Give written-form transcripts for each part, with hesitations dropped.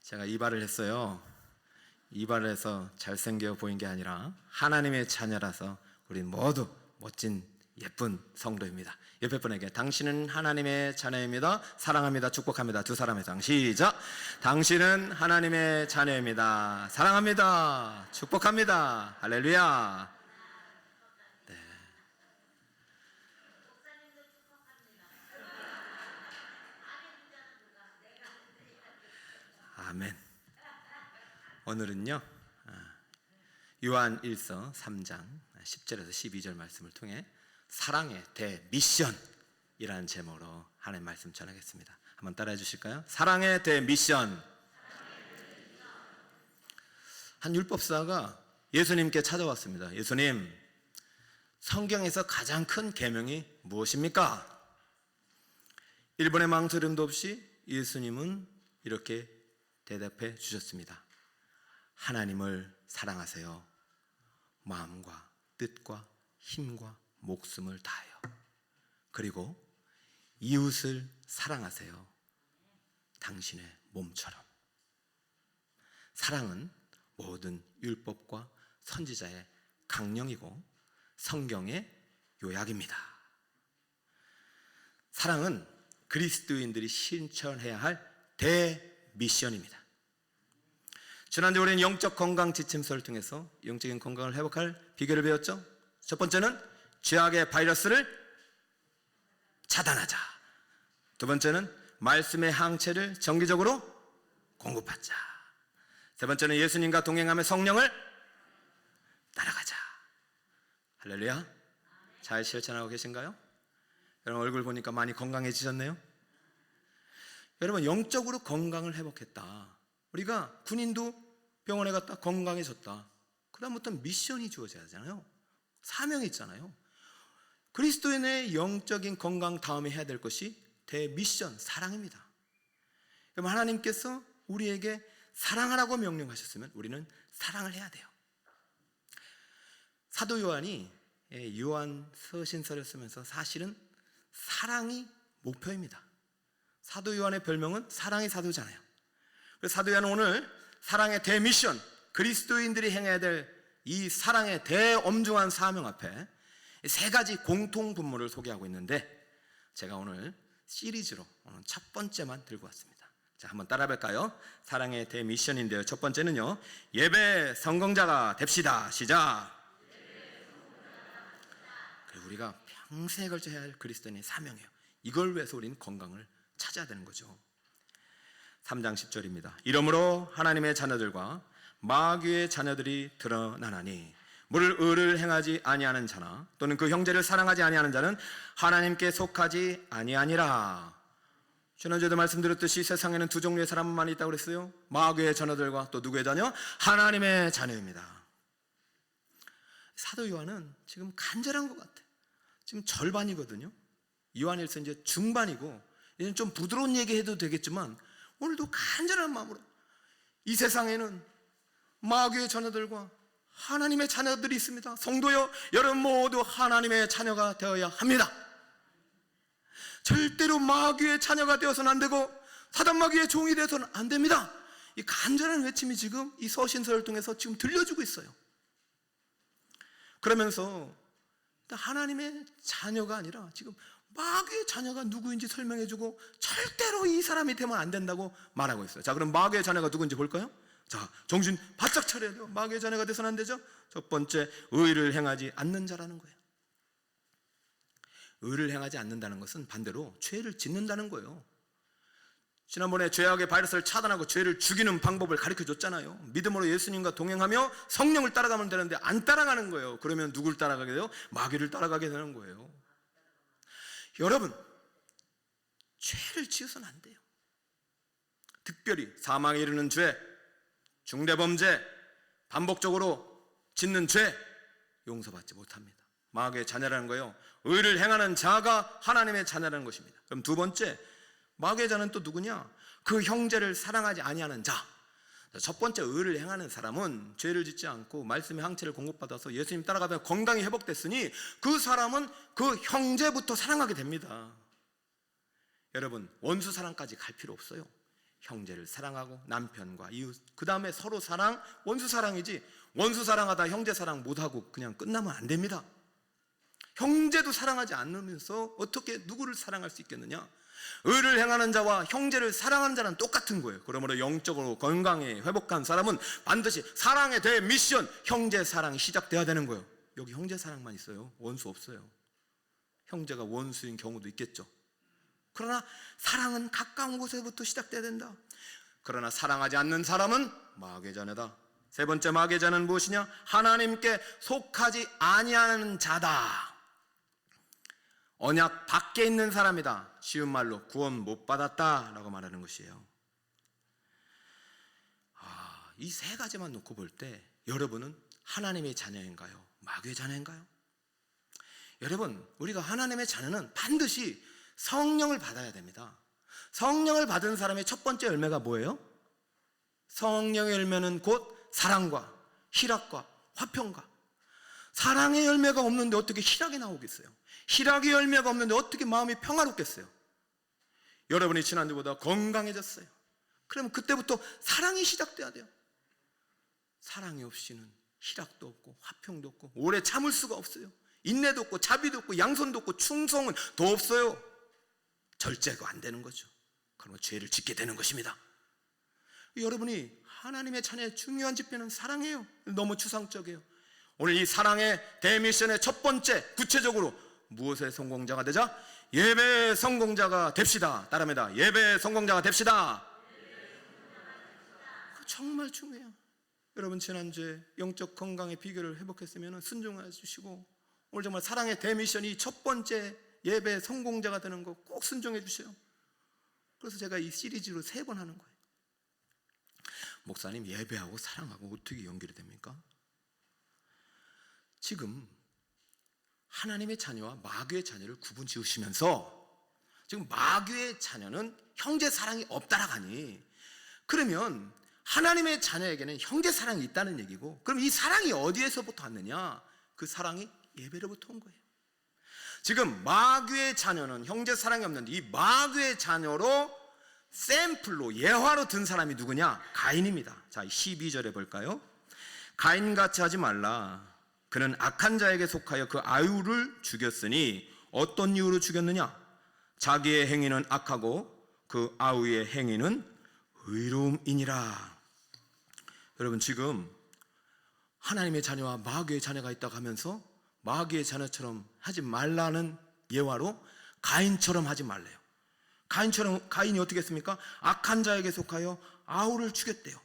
제가 이발을 했어요. 이발을 해서 잘생겨 보인 게 아니라 하나님의 자녀라서 우리 모두 멋진 예쁜 성도입니다. 옆에 분에게 당신은 하나님의 자녀입니다, 사랑합니다, 축복합니다. 두 사람의 상 시작. 당신은 하나님의 자녀입니다, 사랑합니다, 축복합니다. 할렐루야. 네. 아멘. 오늘은요 요한 1서 3장 10절에서 12절 말씀을 통해 사랑의 대미션이라는 제목으로 하나님 말씀 전하겠습니다. 한번 따라해 주실까요? 사랑의 대미션. 한 율법사가 예수님께 찾아왔습니다. 예수님, 성경에서 가장 큰 계명이 무엇입니까? 1번의 망설임도 없이 예수님은 이렇게 대답해 주셨습니다. 하나님을 사랑하세요. 마음과 뜻과 힘과 목숨을 다하여. 그리고 이웃을 사랑하세요. 당신의 몸처럼. 사랑은 모든 율법과 선지자의 강령이고 성경의 요약입니다. 사랑은 그리스도인들이 실천해야 할 대미션입니다. 지난주 우리는 영적 건강 지침서를 통해서 영적인 건강을 회복할 비결을 배웠죠. 첫 번째는 죄악의 바이러스를 차단하자. 두 번째는 말씀의 항체를 정기적으로 공급하자. 세 번째는 예수님과 동행하며 성령을 따라가자. 할렐루야. 잘 실천하고 계신가요? 여러분 얼굴 보니까 많이 건강해지셨네요. 여러분 영적으로 건강을 회복했다. 우리가 군인도 병원에 갔다 건강해졌다. 그 다음부터 미션이 주어져야 하잖아요. 사명이 있잖아요. 그리스도인의 영적인 건강 다음에 해야 될 것이 대미션, 사랑입니다. 여러분 하나님께서 우리에게 사랑하라고 명령하셨으면 우리는 사랑을 해야 돼요. 사도 요한이 요한 서신서를 쓰면서 사실은 사랑이 목표입니다. 사도 요한의 별명은 사랑의 사도잖아요. 그래서 사도 요한은 오늘 사랑의 대미션, 그리스도인들이 행해야 될 이 사랑의 대엄중한 사명 앞에 세 가지 공통 분모를 소개하고 있는데 제가 오늘 시리즈로 오늘 첫 번째만 들고 왔습니다. 자, 한번 따라 볼까요? 사랑의 대미션인데요. 첫 번째는요, 예배 성공자가 됩시다. 시작. 그리고 우리가 평생에 걸쳐 해야 할 그리스도인의 사명이에요. 이걸 위해서 우리는 건강을 찾아야 되는 거죠. 3장 10절입니다. 이러므로 하나님의 자녀들과 마귀의 자녀들이 드러나나니 무릇 의를 행하지 아니하는 자나 또는 그 형제를 사랑하지 아니하는 자는 하나님께 속하지 아니하니라. 지난주에도 말씀드렸듯이 세상에는 두 종류의 사람만 있다고 그랬어요. 마귀의 자녀들과 또 누구의 자녀? 하나님의 자녀입니다. 사도 요한은 지금 간절한 것 같아요. 지금 절반이거든요. 요한일서 이제 중반이고 이제는 좀 부드러운 얘기 해도 되겠지만 오늘도 간절한 마음으로 이 세상에는 마귀의 자녀들과 하나님의 자녀들이 있습니다. 성도여, 여러분 모두 하나님의 자녀가 되어야 합니다. 절대로 마귀의 자녀가 되어서는 안 되고 사단 마귀의 종이 되어서는 안 됩니다. 이 간절한 외침이 지금 이 서신서를 통해서 지금 들려주고 있어요. 그러면서 하나님의 자녀가 아니라 지금 마귀의 자녀가 누구인지 설명해주고 절대로 이 사람이 되면 안 된다고 말하고 있어요. 자, 그럼 마귀의 자녀가 누구인지 볼까요? 자, 정신 바짝 차려야 돼요. 마귀의 자녀가 돼서는 안 되죠. 첫 번째, 의를 행하지 않는 자라는 거예요. 의를 행하지 않는다는 것은 반대로 죄를 짓는다는 거예요. 지난번에 죄악의 바이러스를 차단하고 죄를 죽이는 방법을 가르쳐줬잖아요. 믿음으로 예수님과 동행하며 성령을 따라가면 되는데 안 따라가는 거예요. 그러면 누굴 따라가게 돼요? 마귀를 따라가게 되는 거예요. 여러분, 죄를 지어서는 안 돼요. 특별히 사망에 이르는 죄, 중대범죄, 반복적으로 짓는 죄 용서받지 못합니다. 마귀의 자녀라는 거예요. 의를 행하는 자가 하나님의 자녀라는 것입니다. 그럼 두 번째, 마귀의 자는 또 누구냐? 그 형제를 사랑하지 아니하는 자. 첫 번째, 의를 행하는 사람은 죄를 짓지 않고 말씀의 항체를 공급받아서 예수님 따라가다 건강이 회복됐으니 그 사람은 그 형제부터 사랑하게 됩니다. 여러분, 원수 사랑까지 갈 필요 없어요. 형제를 사랑하고 남편과 이웃, 그 다음에 서로 사랑, 원수 사랑이지 원수 사랑하다 형제 사랑 못하고 그냥 끝나면 안 됩니다. 형제도 사랑하지 않으면서 어떻게 누구를 사랑할 수 있겠느냐? 의를 행하는 자와 형제를 사랑하는 자는 똑같은 거예요. 그러므로 영적으로 건강해 회복한 사람은 반드시 사랑의 대미션, 형제 사랑이 시작돼야 되는 거예요. 여기 형제 사랑만 있어요. 원수 없어요. 형제가 원수인 경우도 있겠죠. 그러나 사랑은 가까운 곳에부터 시작돼야 된다. 그러나 사랑하지 않는 사람은 마귀의 자녀다. 세 번째 마귀의 자는 무엇이냐? 하나님께 속하지 아니하는 자다. 언약 밖에 있는 사람이다. 쉬운 말로 구원 못 받았다라고 말하는 것이에요. 이 세 가지만 놓고 볼 때 여러분은 하나님의 자녀인가요? 마귀의 자녀인가요? 여러분, 우리가 하나님의 자녀는 반드시 성령을 받아야 됩니다. 성령을 받은 사람의 첫 번째 열매가 뭐예요? 성령의 열매는 곧 사랑과 희락과 화평과. 사랑의 열매가 없는데 어떻게 희락이 나오겠어요? 희락의 열매가 없는데 어떻게 마음이 평화롭겠어요? 여러분이 지난주보다 건강해졌어요. 그러면 그때부터 사랑이 시작돼야 돼요. 사랑이 없이는 희락도 없고 화평도 없고 오래 참을 수가 없어요. 인내도 없고 자비도 없고 양손도 없고 충성은 더 없어요. 절제가 안 되는 거죠. 그러면 죄를 짓게 되는 것입니다. 여러분이 하나님의 자녀의 중요한 지표는 사랑이에요. 너무 추상적이에요. 오늘 이 사랑의 대미션의 첫 번째, 구체적으로 무엇의 성공자가 되자? 예배의 성공자가 됩시다. 따라합니다. 예배의 성공자가 됩시다. 정말 중요해요. 여러분, 지난주에 영적 건강의 비결을 회복했으면 순종해 주시고, 오늘 정말 사랑의 대미션이 첫 번째 예배의 성공자가 되는 거 꼭 순종해 주세요. 그래서 제가 이 시리즈로 3번 하는 거예요. 목사님, 예배하고 사랑하고 어떻게 연결이 됩니까? 지금 하나님의 자녀와 마귀의 자녀를 구분 지으시면서 지금 마귀의 자녀는 형제 사랑이 없다라고 하니, 그러면 하나님의 자녀에게는 형제 사랑이 있다는 얘기고, 그럼 이 사랑이 어디에서부터 왔느냐? 그 사랑이 예배로부터 온 거예요. 지금 마귀의 자녀는 형제 사랑이 없는데, 이 마귀의 자녀로 샘플로 예화로 든 사람이 누구냐? 가인입니다. 자, 12절에 볼까요? 가인같이 하지 말라. 그는 악한 자에게 속하여 그 아우를 죽였으니 어떤 이유로 죽였느냐? 자기의 행위는 악하고 그 아우의 행위는 의로움이니라. 여러분, 지금 하나님의 자녀와 마귀의 자녀가 있다고 하면서 마귀의 자녀처럼 하지 말라는 예화로 가인처럼 하지 말래요. 가인이 어떻게 했습니까? 악한 자에게 속하여 아우를 죽였대요.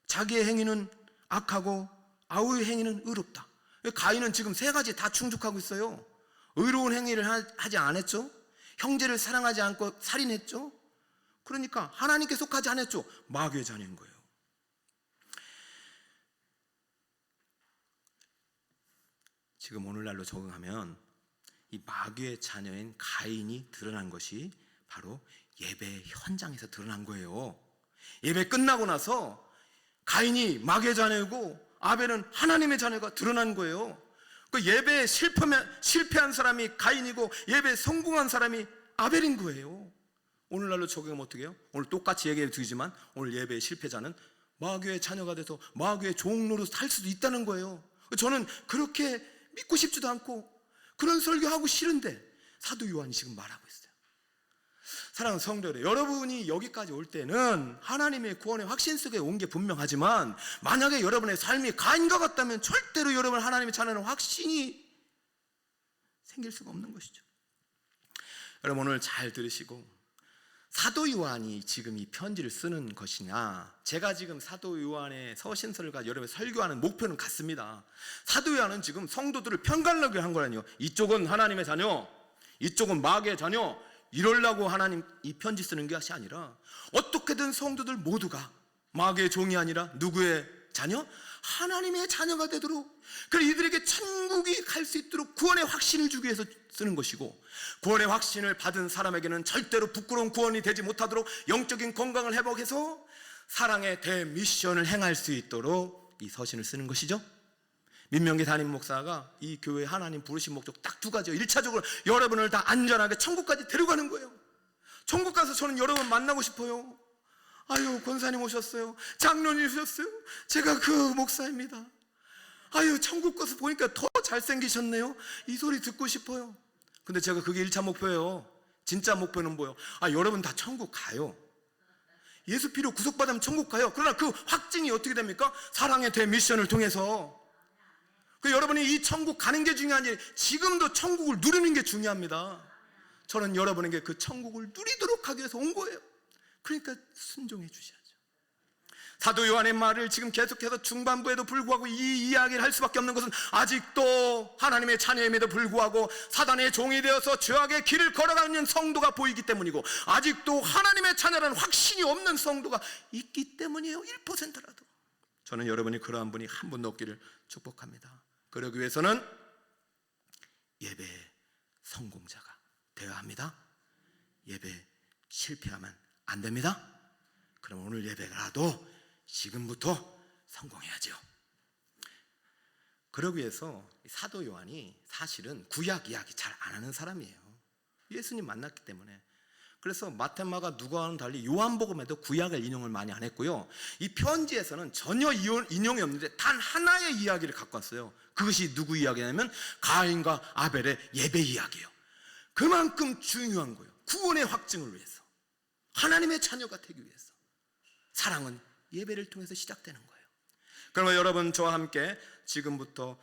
자기의 행위는 악하고 아우의 행위는 의롭다. 가인은 지금 3가지 다 충족하고 있어요. 의로운 행위를 하지 않았죠. 형제를 사랑하지 않고 살인했죠. 그러니까 하나님께 속하지 않았죠. 마귀의 자녀인 거예요. 지금 오늘날로 적응하면 이 마귀의 자녀인 가인이 드러난 것이 바로 예배 현장에서 드러난 거예요. 예배 끝나고 나서 가인이 마귀의 자녀이고 아벨은 하나님의 자녀가 드러난 거예요. 그 예배에 실패한 사람이 가인이고 예배에 성공한 사람이 아벨인 거예요. 오늘날로 적용하면 어떻게 해요? 오늘 똑같이 얘기해 드리지만 오늘 예배의 실패자는 마귀의 자녀가 돼서 마귀의 종로로 살 수도 있다는 거예요. 저는 그렇게 믿고 싶지도 않고 그런 설교하고 싫은데 사도 요한이 지금 말하고 있어요. 사랑하는 성도 여러분, 여러분이 여기까지 올 때는 하나님의 구원의 확신 속에 온 게 분명하지만 만약에 여러분의 삶이 가인과 같다면 절대로 여러분 하나님의 자녀는 확신이 생길 수가 없는 것이죠. 여러분, 오늘 잘 들으시고 사도 요한이 지금 이 편지를 쓰는 것이냐, 제가 지금 사도 요한의 서신서를 여러분 설교하는 목표는 같습니다. 사도 요한은 지금 성도들을 편가르게 한 거라니요. 이쪽은 하나님의 자녀, 이쪽은 마귀의 자녀, 이러려고 하나님 이 편지 쓰는 것이 아니라 어떻게든 성도들 모두가 마귀의 종이 아니라 누구의 자녀? 하나님의 자녀가 되도록, 그래서 이들에게 천국이 갈 수 있도록 구원의 확신을 주기 위해서 쓰는 것이고, 구원의 확신을 받은 사람에게는 절대로 부끄러운 구원이 되지 못하도록 영적인 건강을 회복해서 사랑의 대미션을 행할 수 있도록 이 서신을 쓰는 것이죠. 민명기 담임 목사가 이 교회 하나님 부르신 목적 딱 2가지요. 1차적으로 여러분을 다 안전하게 천국까지 데려가는 거예요. 천국 가서 저는 여러분 만나고 싶어요. 아유, 권사님 오셨어요. 장로님 오셨어요. 제가 그 목사입니다. 아유, 천국 가서 보니까 더 잘생기셨네요. 이 소리 듣고 싶어요. 근데 제가 그게 1차 목표예요. 진짜 목표는 뭐예요? 여러분 다 천국 가요. 예수 피로 구속받으면 천국 가요. 그러나 그 확증이 어떻게 됩니까? 사랑의 대미션을 통해서. 여러분이 이 천국 가는 게 중요하지, 지금도 천국을 누리는 게 중요합니다. 저는 여러분에게 그 천국을 누리도록 하기 위해서 온 거예요. 그러니까 순종해 주셔야죠. 사도 요한의 말을 지금 계속해서 중반부에도 불구하고 이 이야기를 할 수밖에 없는 것은, 아직도 하나님의 자녀임에도 불구하고 사단의 종이 되어서 죄악의 길을 걸어가는 성도가 보이기 때문이고, 아직도 하나님의 자녀라는 확신이 없는 성도가 있기 때문이에요. 1%라도. 저는 여러분이 그러한 분이 한 분도 없기를 축복합니다. 그러기 위해서는 예배의 성공자가 되어야 합니다. 예배 실패하면 안 됩니다. 그럼 오늘 예배라도 지금부터 성공해야죠. 그러기 위해서 사도 요한이 사실은 구약 이야기 잘 안 하는 사람이에요. 예수님 만났기 때문에. 그래서 마태, 마가, 누가와는 달리 요한복음에도 구약을 인용을 많이 안 했고요, 이 편지에서는 전혀 인용이 없는데 단 하나의 이야기를 갖고 왔어요. 그것이 누구 이야기냐면 가인과 아벨의 예배 이야기예요. 그만큼 중요한 거예요. 구원의 확증을 위해서, 하나님의 자녀가 되기 위해서. 사랑은 예배를 통해서 시작되는 거예요. 그러면 여러분, 저와 함께 지금부터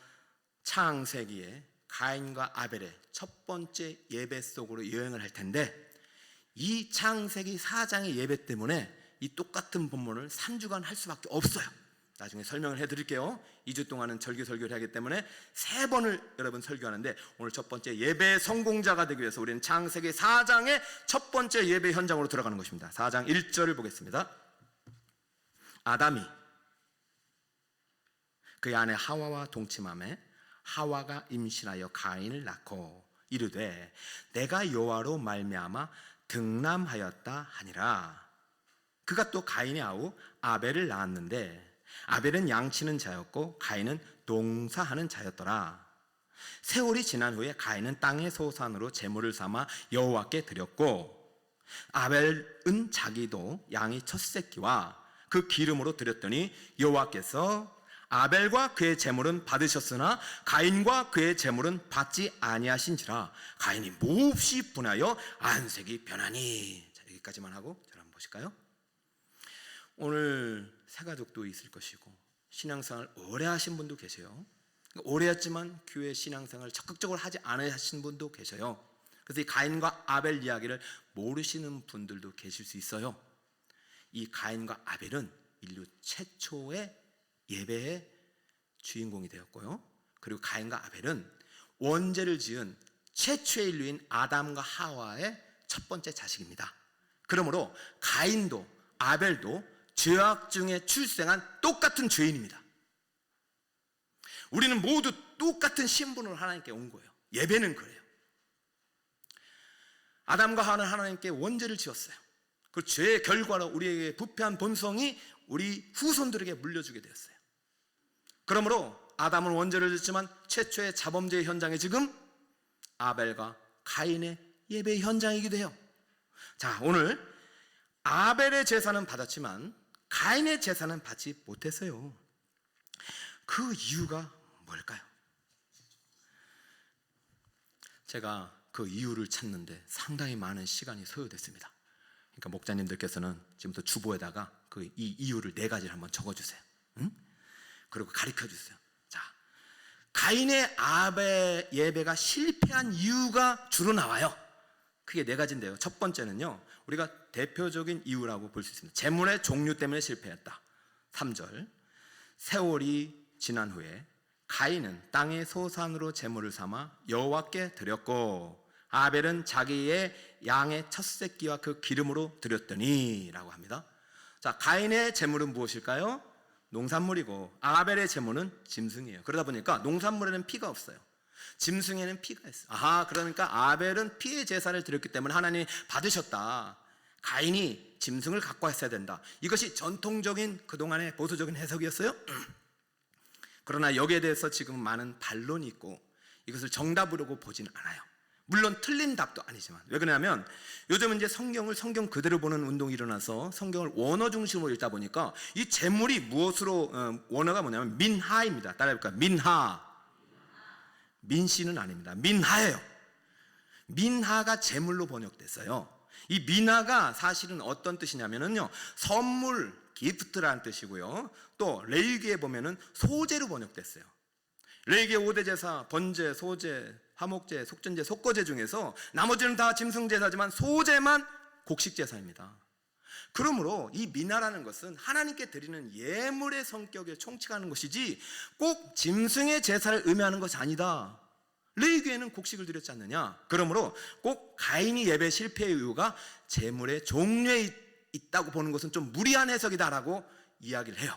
창세기의 가인과 아벨의 첫 번째 예배 속으로 여행을 할 텐데, 이 창세기 4장의 예배 때문에 이 똑같은 본문을 3주간 할 수밖에 없어요. 나중에 설명을 해드릴게요. 2주 동안은 절기 설교를 하기 때문에 3번을 여러분 설교하는데, 오늘 첫 번째 예배의 성공자가 되기 위해서 우리는 창세기 4장의 첫 번째 예배 현장으로 들어가는 것입니다. 4장 1절을 보겠습니다. 아담이 그의 아내 하와와 동침하매 하와가 임신하여 가인을 낳고 이르되 내가 여호와로 말미암아 등남하였다 하니라. 그가 또 가인의 아우 아벨을 낳았는데 아벨은 양치는 자였고 가인은 농사하는 자였더라. 세월이 지난 후에 가인은 땅의 소산으로 제물을 삼아 여호와께 드렸고, 아벨은 자기도 양의 첫 새끼와 그 기름으로 드렸더니 여호와께서 아벨과 그의 제물은 받으셨으나 가인과 그의 제물은 받지 아니하신지라. 가인이 몹시 분하여 안색이 변하니. 자, 여기까지만 하고 저를 한번 보실까요? 오늘 새가족도 있을 것이고 신앙생활 오래 하신 분도 계세요. 오래 했지만 교회 신앙생활 적극적으로 하지 않으신 분도 계셔요. 그래서 이 가인과 아벨 이야기를 모르시는 분들도 계실 수 있어요. 이 가인과 아벨은 인류 최초의 예배의 주인공이 되었고요, 그리고 가인과 아벨은 원죄를 지은 최초의 인류인 아담과 하와의 첫 번째 자식입니다. 그러므로 가인도 아벨도 죄악 중에 출생한 똑같은 죄인입니다. 우리는 모두 똑같은 신분으로 하나님께 온 거예요. 예배는 그래요. 아담과 하와는 하나님께 원죄를 지었어요. 그 죄의 결과로 우리에게 부패한 본성이 우리 후손들에게 물려주게 되었어요. 그러므로 아담은 원죄를 짓지만 최초의 자범죄의 현장이 지금 아벨과 가인의 예배 현장이기도 해요. 자, 오늘 아벨의 제사는 받았지만 가인의 제사는 받지 못했어요. 그 이유가 뭘까요? 제가 그 이유를 찾는데 상당히 많은 시간이 소요됐습니다. 그러니까 목자님들께서는 지금부터 주보에다가 이 이유를 4가지를 한번 적어주세요. 응? 그리고 가르쳐 주세요. 자, 가인의 아벨 예배가 실패한 이유가 주로 나와요. 크게 4가지인데요. 첫 번째는요, 우리가 대표적인 이유라고 볼 수 있습니다. 제물의 종류 때문에 실패했다. 3절, 세월이 지난 후에 가인은 땅의 소산으로 제물을 삼아 여호와께 드렸고 아벨은 자기의 양의 첫 새끼와 그 기름으로 드렸더니 라고 합니다. 자, 가인의 제물은 무엇일까요? 농산물이고 아벨의 제물은 짐승이에요. 그러다 보니까 농산물에는 피가 없어요. 짐승에는 피가 있어요. 그러니까 아벨은 피의 제사를 드렸기 때문에 하나님이 받으셨다. 가인이 짐승을 갖고 왔어야 된다. 이것이 전통적인 그동안의 보수적인 해석이었어요. 그러나 여기에 대해서 지금 많은 반론이 있고 이것을 정답으로 보지는 않아요. 물론 틀린 답도 아니지만. 왜 그러냐면 요즘은 이제 성경을 성경 그대로 보는 운동이 일어나서 성경을 원어 중심으로 읽다 보니까 이 재물이 무엇으로, 원어가 뭐냐면 민하입니다. 따라해볼까요? 민하. 민씨는 아닙니다. 민하예요. 민하가 재물로 번역됐어요. 이 민하가 사실은 어떤 뜻이냐면요, 선물, 기프트라는 뜻이고요. 또 레위기에 보면은 소제로 번역됐어요. 레위기의 5대 제사, 번제, 소제, 화목제, 속전제, 속거제 중에서 나머지는 다 짐승제사지만 소제만 곡식제사입니다. 그러므로 이 민하라는 것은 하나님께 드리는 예물의 성격에 총칙하는 것이지 꼭 짐승의 제사를 의미하는 것이 아니다. 레위기에는 곡식을 드렸지 않느냐. 그러므로 꼭 가인이 예배 실패의 이유가 제물의 종류에 있다고 보는 것은 좀 무리한 해석이다라고 이야기를 해요.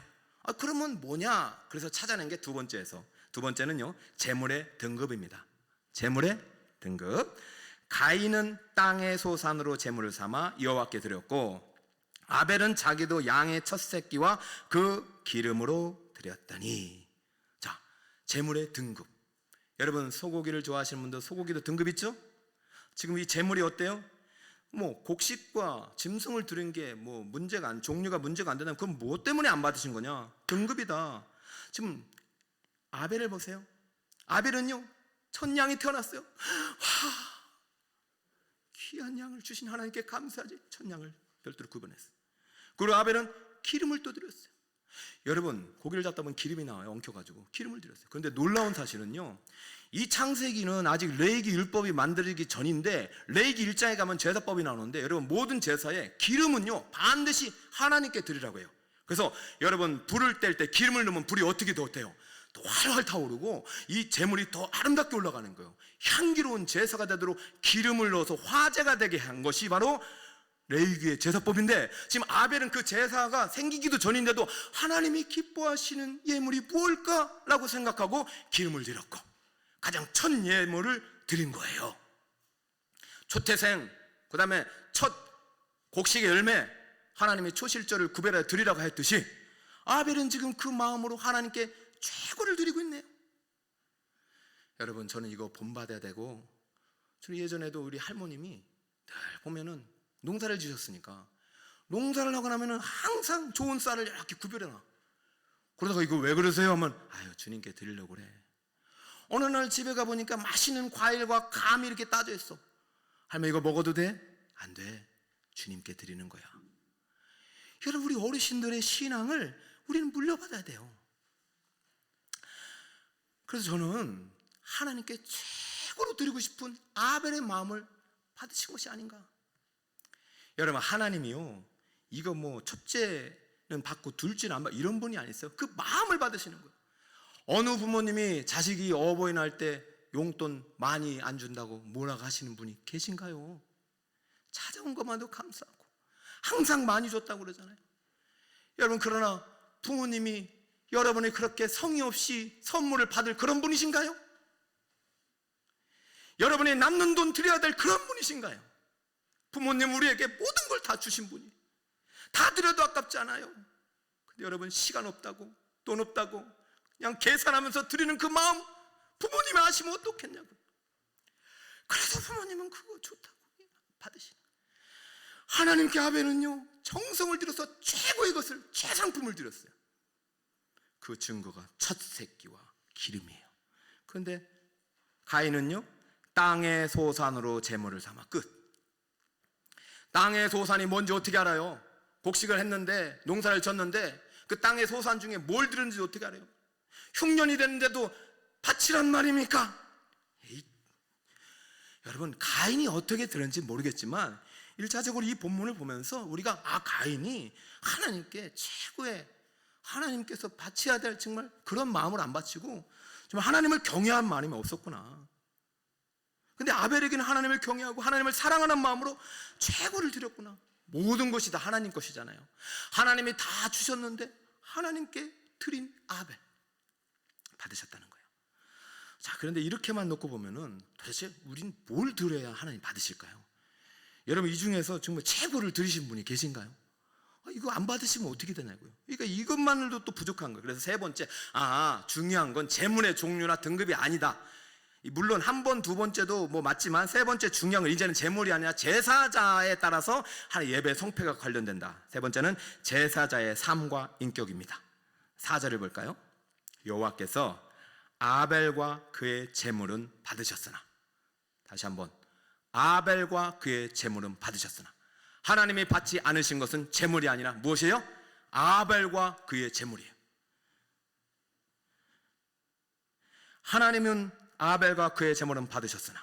그러면 뭐냐? 그래서 찾아낸 게 두 번째는요, 제물의 등급입니다. 제물의 등급. 가인은 땅의 소산으로 제물을 삼아 여호와께 드렸고 아벨은 자기도 양의 첫 새끼와 그 기름으로 드렸더니. 자, 제물의 등급. 여러분 소고기를 좋아하시는 분들 소고기도 등급 있죠? 지금 이 제물이 어때요? 뭐 곡식과 짐승을 드린 게 뭐 종류가 문제가 안 된다면 그럼 뭐 때문에 안 받으신 거냐? 등급이다. 지금 아벨을 보세요. 아벨은요, 첫 양이 태어났어요. 귀한 양을 주신 하나님께 감사하지. 첫 양을 별도로 구분했어요. 그리고 아벨은 기름을 또 드렸어요. 여러분 고기를 잡다 보면 기름이 나와요. 엉켜가지고 기름을 드렸어요. 그런데 놀라운 사실은요, 이 창세기는 아직 레위기 율법이 만들어지기 전인데 레위기 1장에 가면 제사법이 나오는데 여러분 모든 제사에 기름은요 반드시 하나님께 드리라고 해요. 그래서 여러분 불을 뗄 때 기름을 넣으면 불이 어떻게 더 돼요? 또 활활 타오르고 이 제물이 더 아름답게 올라가는 거예요. 향기로운 제사가 되도록 기름을 넣어서 화제가 되게 한 것이 바로 레위기의 제사법인데, 지금 아벨은 그 제사가 생기기도 전인데도 하나님이 기뻐하시는 예물이 무엇일까? 라고 생각하고 기름을 드렸고 가장 첫 예물을 드린 거예요. 초태생, 그 다음에 첫 곡식의 열매, 하나님의 초실절을 구별해 드리라고 했듯이 아벨은 지금 그 마음으로 하나님께 최고를 드리고 있네요. 여러분 저는 이거 본받아야 되고, 저는 예전에도 우리 할머님이 늘 보면은 농사를 지셨으니까 농사를 하고 나면은 항상 좋은 쌀을 이렇게 구별해놔. 그러다가 이거 왜 그러세요? 하면 주님께 드리려고 그래. 어느 날 집에 가보니까 맛있는 과일과 감이 이렇게 따져 있어. 할머니 이거 먹어도 돼? 안 돼. 주님께 드리는 거야. 여러분 우리 어르신들의 신앙을 우리는 물려받아야 돼요. 그래서 저는 하나님께 최고로 드리고 싶은 아벨의 마음을 받으신 것이 아닌가. 여러분 하나님이요, 이거 뭐 첫째는 받고 둘째는 안 받고 이런 분이 아니었어요. 그 마음을 받으시는 거예요. 어느 부모님이 자식이 어버이날 때 용돈 많이 안 준다고 뭐라고 하시는 분이 계신가요? 찾아온 것만도 감사하고 항상 많이 줬다고 그러잖아요. 여러분 그러나 부모님이 여러분이 그렇게 성의 없이 선물을 받을 그런 분이신가요? 여러분이 남는 돈 드려야 될 그런 분이신가요? 부모님 우리에게 모든 걸 다 주신 분이, 다 드려도 아깝지 않아요. 근데 여러분 시간 없다고 돈 없다고 그냥 계산하면서 드리는 그 마음 부모님이 아시면 어떻겠냐고. 그래서 부모님은 그거 좋다고 받으시는. 하나님께 아벨은요 정성을 들여서 최고의 것을, 최상품을 드렸어요. 그 증거가 첫 새끼와 기름이에요. 그런데 가인은요 땅의 소산으로 제물을 삼아 끝. 땅의 소산이 뭔지 어떻게 알아요? 곡식을 했는데, 농사를 졌는데 그 땅의 소산 중에 뭘 들었는지 어떻게 알아요? 흉년이 됐는데도 밭이란 말입니까? 여러분 가인이 어떻게 들었는지 모르겠지만 1차적으로 이 본문을 보면서 우리가 가인이 하나님께 최고의, 하나님께서 바쳐야 될 정말 그런 마음을 안 바치고 좀 하나님을 경외한 마음이 없었구나. 근데 아벨에게는 하나님을 경외하고 하나님을 사랑하는 마음으로 최고를 드렸구나. 모든 것이 다 하나님 것이잖아요. 하나님이 다 주셨는데 하나님께 드린 아벨 받으셨다는 거예요. 자, 그런데 이렇게만 놓고 보면은 도대체 우린 뭘 드려야 하나님 받으실까요? 여러분 이 중에서 정말 최고를 드리신 분이 계신가요? 이거 안 받으시면 어떻게 되냐고요. 그러니까 이것만으로도 또 부족한 거예요. 그래서 세 번째, 중요한 건 재물의 종류나 등급이 아니다. 물론 한 번, 두 번째도 뭐 맞지만 세 번째 중요한 건 이제는 제물이 아니라 제사자에 따라서 하나의 예배 성패가 관련된다. 세 번째는 제사자의 삶과 인격입니다. 4절을 볼까요? 여호와께서 아벨과 그의 제물은 받으셨으나, 다시 한번, 아벨과 그의 제물은 받으셨으나, 하나님이 받지 않으신 것은 제물이 아니라 무엇이에요? 아벨과 그의 제물이에요. 하나님은 아벨과 그의 제물은 받으셨으나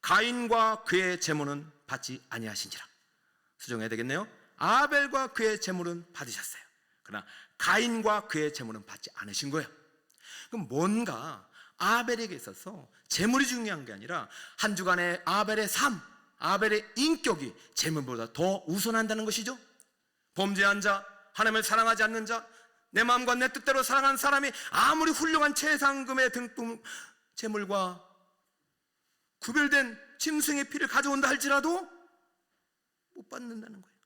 가인과 그의 제물은 받지 아니하신지라. 수정해야 되겠네요. 아벨과 그의 제물은 받으셨어요. 그러나 가인과 그의 제물은 받지 않으신 거예요. 그럼 뭔가 아벨에게 있어서 제물이 중요한 게 아니라 한 주간의 아벨의 삶, 아벨의 인격이 제물보다 더 우선한다는 것이죠. 범죄한 자, 하나님을 사랑하지 않는 자, 내 마음과 내 뜻대로 사랑하는 사람이 아무리 훌륭한 최상금의 등품 제물과 구별된 짐승의 피를 가져온다 할지라도 못 받는다는 거예요.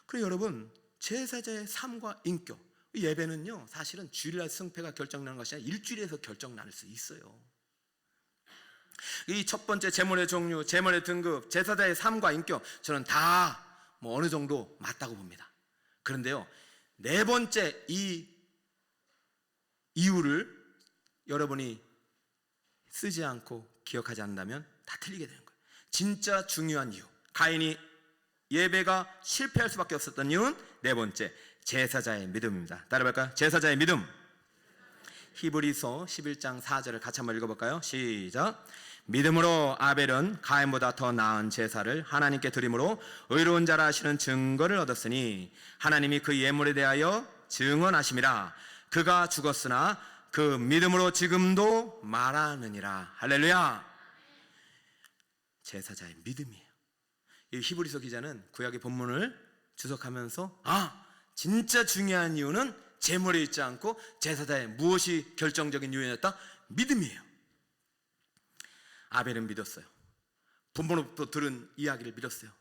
그래서 여러분, 제사자의 삶과 인격, 예배는요 사실은 주일날 승패가 결정나는 것이 아니라 일주일에서 결정날 수 있어요. 이 첫 번째 제물의 종류, 제물의 등급, 제사자의 삶과 인격, 저는 다 뭐 어느 정도 맞다고 봅니다. 그런데요, 네 번째 이 이유를 여러분이 쓰지 않고 기억하지 않는다면 다 틀리게 되는 거예요. 진짜 중요한 이유, 가인이 예배가 실패할 수밖에 없었던 이유는 네 번째, 제사자의 믿음입니다. 따라볼까요? 제사자의 믿음. 히브리서 11장 4절을 같이 한번 읽어볼까요? 시작. 믿음으로 아벨은 가인보다 더 나은 제사를 하나님께 드림으로 의로운 자라 하시는 증거를 얻었으니 하나님이 그 예물에 대하여 증언하심이라. 그가 죽었으나 그 믿음으로 지금도 말하느니라. 할렐루야. 제사자의 믿음이에요. 이 히브리서 기자는 구약의 본문을 주석하면서 진짜 중요한 이유는 제물에 있지 않고 제사자의 무엇이 결정적인 요인이었다? 믿음이에요. 아벨은 믿었어요. 부모로부터 들은 이야기를 믿었어요.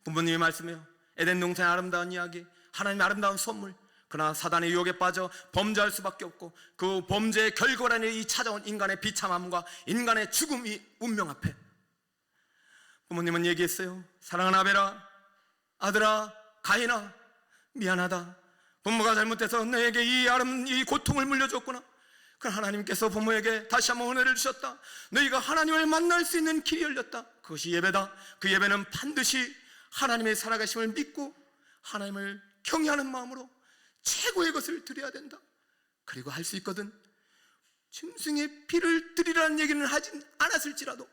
부모님의 말씀이에요. 에덴 동산의 아름다운 이야기, 하나님의 아름다운 선물. 그러나 사단의 유혹에 빠져 범죄할 수밖에 없고 그 범죄의 결과라는 이 찾아온 인간의 비참함과 인간의 죽음이 운명 앞에 부모님은 얘기했어요. 사랑하는 아벨아, 아들아, 가인아, 미안하다. 부모가 잘못해서 너에게 이 고통을 물려줬구나. 그러나 하나님께서 부모에게 다시 한번 은혜를 주셨다. 너희가 하나님을 만날 수 있는 길이 열렸다. 그것이 예배다. 그 예배는 반드시 하나님의 살아가심을 믿고 하나님을 경외하는 마음으로 최고의 것을 드려야 된다. 그리고 할 수 있거든. 짐승의 피를 드리라는 얘기는 하진 않았을지라도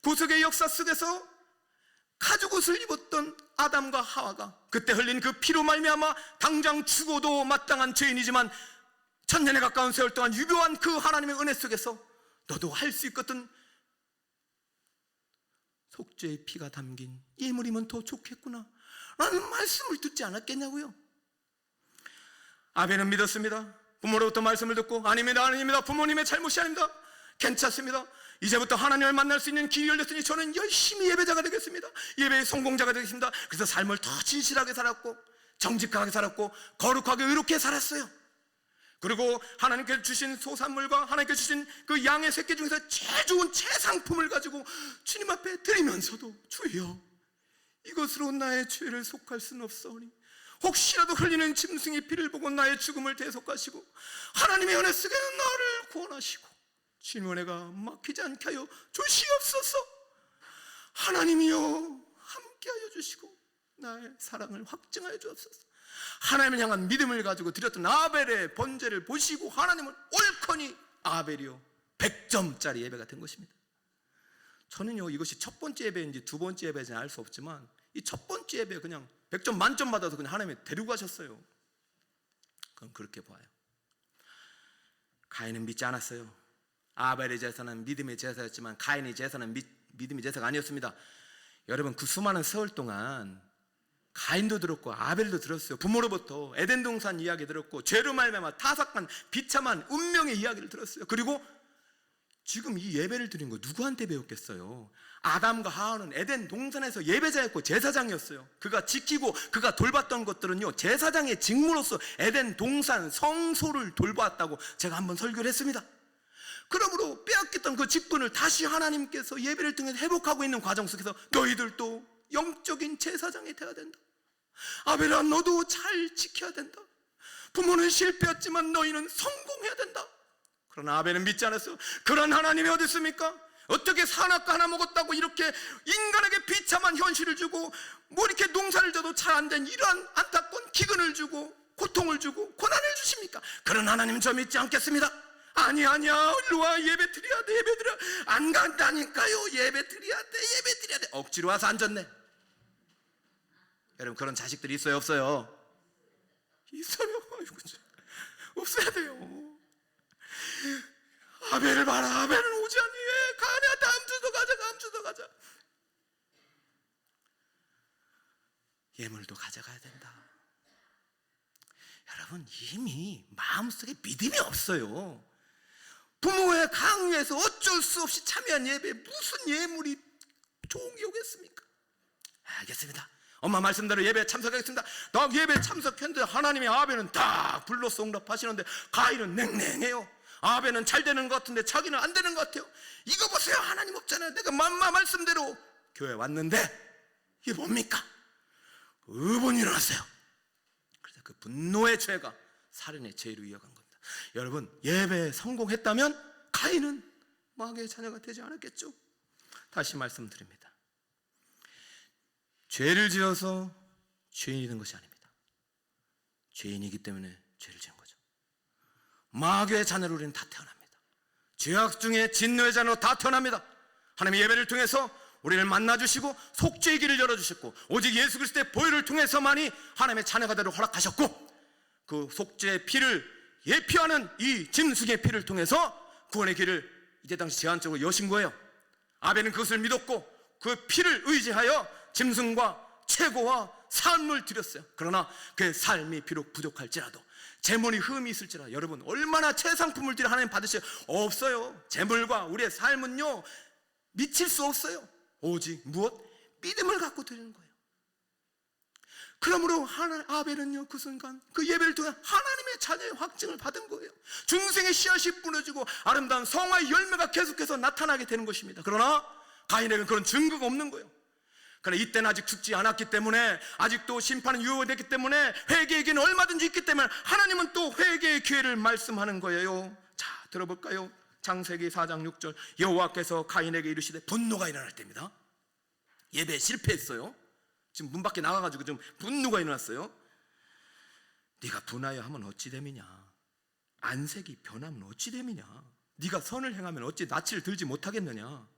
구속의 역사 속에서 가죽옷을 입었던 아담과 하와가 그때 흘린 그 피로 말미암아 당장 죽어도 마땅한 죄인이지만 천년에 가까운 세월 동안 유교한 그 하나님의 은혜 속에서 너도 할 수 있거든. 속죄의 피가 담긴 예물이면 더 좋겠구나 라는 말씀을 듣지 않았겠냐고요. 아벨은 믿었습니다. 부모로부터 말씀을 듣고 아닙니다, 부모님의 잘못이 아닙니다, 괜찮습니다, 이제부터 하나님을 만날 수 있는 길이 열렸으니 저는 열심히 예배자가 되겠습니다, 예배의 성공자가 되겠습니다. 그래서 삶을 더 진실하게 살았고 정직하게 살았고 거룩하게 의롭게 살았어요. 그리고 하나님께 주신 소산물과 하나님께 주신 그 양의 새끼 중에서 제일 좋은 최상품을 가지고 주님 앞에 드리면서도 주여, 이것으로 나의 죄를 속할 수는 없사오니 혹시라도 흘리는 짐승의 피를 보고 나의 죽음을 대속하시고 하나님의 은혜 속에 나를 구원하시고 주님의 은혜가 막히지 않게 하여 주시옵소서. 하나님이여 함께하여 주시고 나의 사랑을 확증하여 주옵소서. 하나님을 향한 믿음을 가지고 드렸던 아벨의 번제를 보시고 하나님을 옳거니 아벨이요 100점짜리 예배가 된 것입니다. 저는요 이것이 첫 번째 예배인지 두 번째 예배인지 알 수 없지만 이 첫 번째 예배 그냥 100점 만점 받아서 그냥 하나님이 데리고 가셨어요. 그건 그렇게 봐요. 가인은 믿지 않았어요. 아벨의 제사는 믿음의 제사였지만 가인의 제사는 믿음의 제사가 아니었습니다. 여러분, 그 수많은 세월 동안 가인도 들었고 아벨도 들었어요. 부모로부터 에덴 동산 이야기 들었고 죄로 말미암아 타삭한 비참한 운명의 이야기를 들었어요. 그리고 지금 이 예배를 드린 거 누구한테 배웠겠어요? 아담과 하와는 에덴 동산에서 예배자였고 제사장이었어요. 그가 지키고 그가 돌봤던 것들은요 제사장의 직무로서 에덴 동산 성소를 돌보았다고 제가 한번 설교를 했습니다. 그러므로 빼앗겼던 그 직분을 다시 하나님께서 예배를 통해 회복하고 있는 과정 속에서 너희들도 영적인 제사장이 되어야 된다. 아벨아, 너도 잘 지켜야 된다. 부모는 실패했지만 너희는 성공해야 된다. 그러나 아벨은 믿지 않았어요. 그런 하나님이 어디 있습니까? 어떻게 산악과 하나 먹었다고 이렇게 인간에게 비참한 현실을 주고 뭐 이렇게 농사를 져도 잘 안 된 이러한 안타까운 기근을 주고 고통을 주고 고난을 주십니까? 그런 하나님 저 믿지 않겠습니다. 아니야 일로 와, 예배 드려야 돼, 예배 드려. 안 간다니까요. 예배 드려야 돼. 억지로 와서 앉았네. 여러분, 그런 자식들이 있어요, 없어요? 있어요. 없어야 돼요. 아벨을 봐라, 아벨은 오지 않니? 왜 가냐? 다음 주도 가자. 예물도 가져가야 된다. 여러분, 이미 마음속에 믿음이 없어요. 부모의 강요에서 어쩔 수 없이 참여한 예배에 무슨 예물이 좋은 게 오겠습니까? 알겠습니다. 엄마 말씀대로 예배에 참석하겠습니다. 나 예배에 참석했는데 하나님의 아벨은 다 불러서 응답하시는데 가인은 냉랭해요. 아벨은 잘 되는 것 같은데 자기는 안 되는 것 같아요. 이거 보세요, 하나님 없잖아요. 내가 맘마 말씀대로 교회 왔는데 이게 뭡니까? 의분이 일어났어요. 그래서 그 분노의 죄가 살인의 죄로 이어간 겁니다. 여러분, 예배에 성공했다면 가인은 마귀의 자녀가 되지 않았겠죠? 다시 말씀드립니다. 죄를 지어서 죄인이 된 것이 아닙니다. 죄인이기 때문에 죄를 지은 거죠. 마귀의 자녀로 우리는 다 태어납니다. 죄악 중에 진노의 자녀로 다 태어납니다. 하나님의 예배를 통해서 우리를 만나주시고 속죄의 길을 열어주셨고 오직 예수 그리스도의 보혈을 통해서만이 하나님의 자녀가 되도록 허락하셨고 그 속죄의 피를 예표하는 이 짐승의 피를 통해서 구원의 길을 이때 당시 제한적으로 여신 거예요. 아벨은 그것을 믿었고 그 피를 의지하여 짐승과 최고와 삶을 드렸어요. 그러나 그의 삶이 비록 부족할지라도 재물이 흠이 있을지라도 여러분, 얼마나 최상품을 드려 하나님 받으셔요? 없어요. 재물과 우리의 삶은요 미칠 수 없어요. 오직 무엇? 믿음을 갖고 드리는 거예요. 그러므로 아벨은요 그 순간 그 예배를 통해 하나님의 자녀의 확증을 받은 거예요. 중생의 씨앗이 뿌려지고 아름다운 성화의 열매가 계속해서 나타나게 되는 것입니다. 그러나 가인에게는 그런 증거가 없는 거예요. 그러나 이때는 아직 죽지 않았기 때문에, 아직도 심판은 유효됐기 때문에 회개의 기회는 얼마든지 있기 때문에 하나님은 또 회개의 기회를 말씀하는 거예요. 자, 들어볼까요? 창세기 4장 6절 여호와께서 가인에게 이르시되, 분노가 일어날 때입니다. 예배에 실패했어요. 지금 문 밖에 나가가지고 좀 분노가 일어났어요. 네가 분하여 하면 어찌 됨이냐? 안색이 변하면 어찌 됨이냐? 네가 선을 행하면 어찌 낯을 들지 못하겠느냐?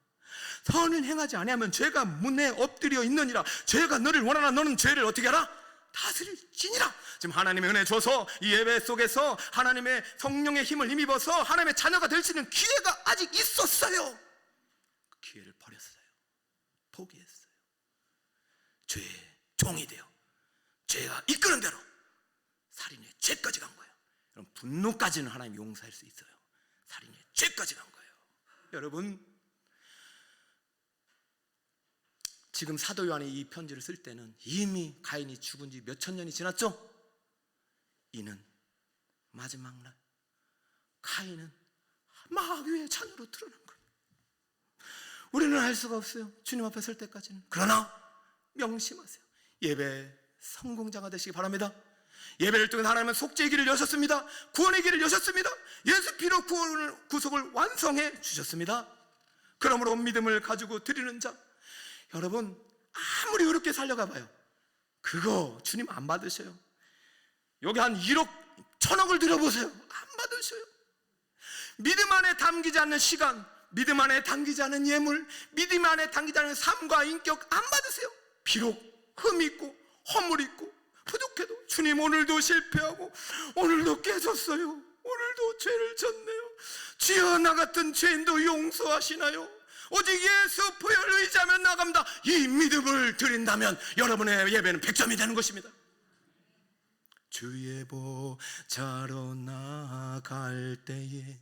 선을 행하지 아니하면 죄가 문에 엎드려 있느니라. 죄가 너를 원하나 너는 죄를 어떻게 하라? 다스릴지니라. 지금 하나님의 은혜 줘서 이 예배 속에서 하나님의 성령의 힘을 힘입어서 하나님의 자녀가 될 수 있는 기회가 아직 있었어요. 그 기회를 버렸어요. 포기했어요. 죄의 종이 되어 죄가 이끄는 대로 살인의 죄까지 간 거예요. 여러분, 분노까지는 하나님 용서할 수 있어요. 살인의 죄까지 간 거예요. 여러분, 지금 사도 요한이 이 편지를 쓸 때는 이미 가인이 죽은 지 몇천 년이 지났죠? 이는 마지막 날 가인은 마귀의 자녀로 드러난 거예요. 우리는 알 수가 없어요. 주님 앞에 설 때까지는. 그러나 명심하세요. 예배 성공자가 되시기 바랍니다. 예배를 통해 하나님은 속죄의 길을 여셨습니다. 구원의 길을 여셨습니다. 예수 피로 구속을 완성해 주셨습니다. 그러므로 믿음을 가지고 드리는 자, 여러분, 아무리 어렵게 살려가봐요, 그거 주님 안 받으셔요. 여기 한 1억 1,000억을 드려보세요. 안 받으셔요. 믿음 안에 담기지 않는 시간, 믿음 안에 담기지 않은 예물, 믿음 안에 담기지 않은 삶과 인격 안 받으세요. 비록 흠이 있고 허물이 있고 부족해도 주님, 오늘도 실패하고 오늘도 깨졌어요. 오늘도 죄를 졌네요. 주여, 나 같은 죄인도 용서하시나요? 오직 예수 보혈 의지하면 나갑니다. 이 믿음을 드린다면 여러분의 예배는 100점이 되는 것입니다. 주의 보좌로 나갈 때에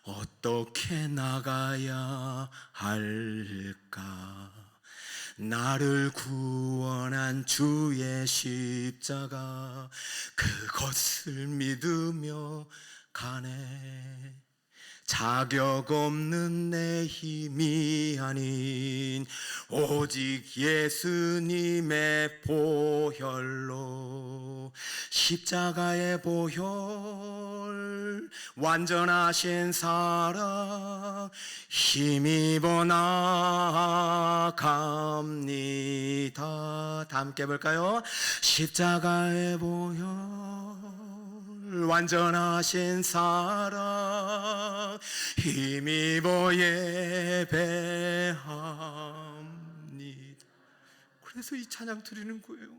어떻게 나가야 할까? 나를 구원한 주의 십자가, 그것을 믿으며 가네. 자격 없는 내 힘이 아닌 오직 예수님의 보혈로, 십자가의 보혈 완전하신 사랑 힘입어 나아갑니다. 다 함께 해볼까요? 십자가의 보혈 완전하신 사랑 힘입어 예배합니다. 그래서 이 찬양 드리는 거예요.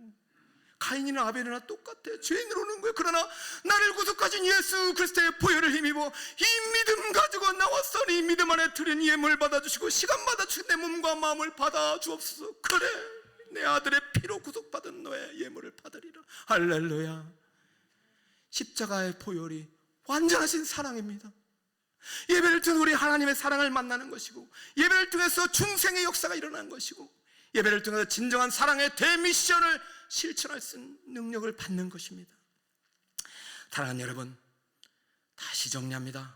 가인이나 아벨이나 똑같아. 죄인으로 오는 거예요. 그러나 나를 구속하신 예수 그리스도의 보혈을 힘입어 이 믿음 가지고 나왔으니 이 믿음 안에 드린 예물 받아주시고 시간마다 내 몸과 마음을 받아주옵소서. 그래, 내 아들의 피로 구속받은 너의 예물을 받으리라. 할렐루야. 십자가의 보혈이 완전하신 사랑입니다. 예배를 통해 우리 하나님의 사랑을 만나는 것이고, 예배를 통해서 중생의 역사가 일어나는 것이고, 예배를 통해서 진정한 사랑의 대미션을 실천할 수 있는 능력을 받는 것입니다. 사랑하는 여러분, 다시 정리합니다.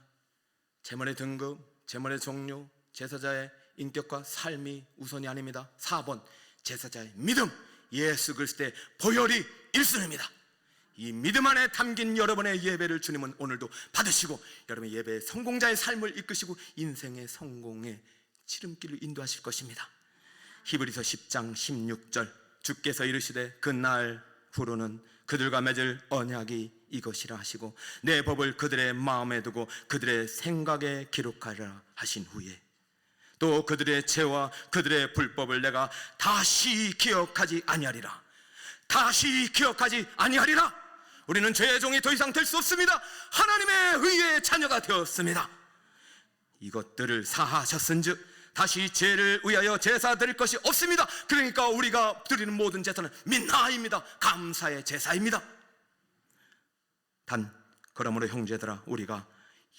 제물의 등급, 제물의 종류, 제사자의 인격과 삶이 우선이 아닙니다. 4번, 제사자의 믿음, 예수 그리스도의 보혈이 1순위입니다. 이 믿음 안에 담긴 여러분의 예배를 주님은 오늘도 받으시고, 여러분의 예배의 성공자의 삶을 이끄시고 인생의 성공의 지름길을 인도하실 것입니다. 히브리서 10장 16절, 주께서 이르시되 그날 후로는 그들과 맺을 언약이 이것이라 하시고 내 법을 그들의 마음에 두고 그들의 생각에 기록하리라 하신 후에 또 그들의 죄와 그들의 불법을 내가 다시 기억하지 아니하리라. 다시 기억하지 아니하리라. 우리는 죄의 종이 더 이상 될 수 없습니다. 하나님의 의의 자녀가 되었습니다. 이것들을 사하셨은즉 다시 죄를 위하여 제사 드릴 것이 없습니다. 그러니까 우리가 드리는 모든 제사는 민나입니다. 감사의 제사입니다. 단 그러므로 형제들아, 우리가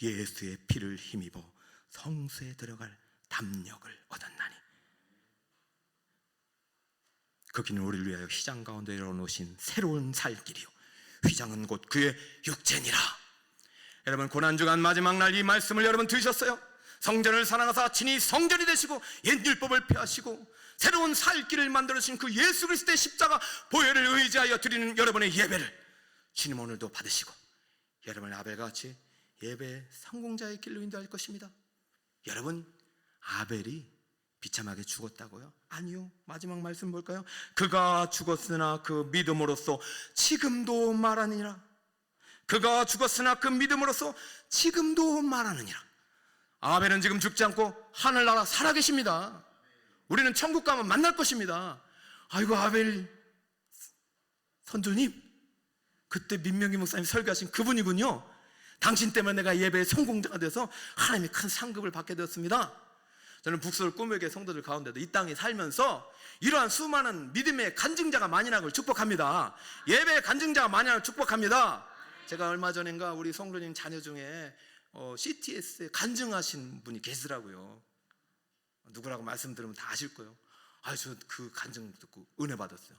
예수의 피를 힘입어 성수에 들어갈 담력을 얻었나니 그 길은 우리를 위하여 휘장 가운데 열어놓으신 새로운 살 길이요 휘장은 곧 그의 육체니라. 여러분, 고난주간 마지막 날 이 말씀을 여러분 들으셨어요? 성전을 사랑하사 친히 성전이 되시고 옛 율법을 폐하시고 새로운 살 길을 만들어주신 그 예수 그리스도의 십자가 보혈을 의지하여 드리는 여러분의 예배를 주님 오늘도 받으시고 여러분의 아벨과 같이 예배의 성공자의 길로 인도할 것입니다. 여러분, 아벨이 비참하게 죽었다고요? 아니요. 마지막 말씀 볼까요? 그가 죽었으나 그 믿음으로써 지금도 말하느니라. 그가 죽었으나 그 믿음으로써 지금도 말하느니라. 아벨은 지금 죽지 않고 하늘나라 살아계십니다. 우리는 천국 가면 만날 것입니다. 아이고, 아벨 선조님, 그때 민명기 목사님 설교하신 그분이군요. 당신 때문에 내가 예배의 성공자가 돼서 하나님의 큰 상급을 받게 되었습니다. 저는 북서울 꿈에게 성도들 가운데도 이 땅에 살면서 이러한 수많은 믿음의 간증자가 많이 나길 축복합니다. 예배의 간증자가 많이 나길 축복합니다. 제가 얼마 전인가 우리 성도님 자녀 중에 CTS에 간증하신 분이 계시더라고요. 누구라고 말씀드리면 다 아실 거예요. 저 그 간증 듣고 은혜 받았어요.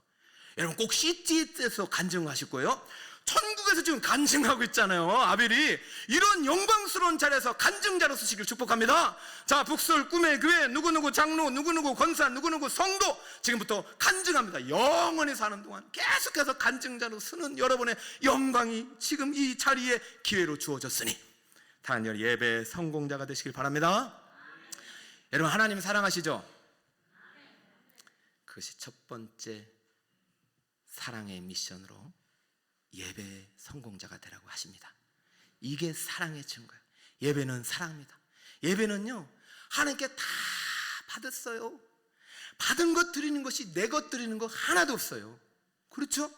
여러분, 꼭 CTS에서 간증하실 거예요. 천국에서 지금 간증하고 있잖아요. 아벨이 이런 영광스러운 자리에서 간증자로 쓰시길 축복합니다. 자, 북서울 꿈의 교회 누구누구 장로, 누구누구 권사, 누구누구 성도 지금부터 간증합니다. 영원히 사는 동안 계속해서 간증자로 쓰는 여러분의 영광이 지금 이 자리에 기회로 주어졌으니 단열 예배 성공자가 되시길 바랍니다. 여러분, 하나님 사랑하시죠? 그것이 첫 번째 사랑의 미션으로 예배의 성공자가 되라고 하십니다. 이게 사랑의 증거예요. 예배는 사랑입니다. 예배는요, 하나님께 다 받았어요. 받은 것 드리는 것이 내 것 드리는 거 하나도 없어요. 그렇죠?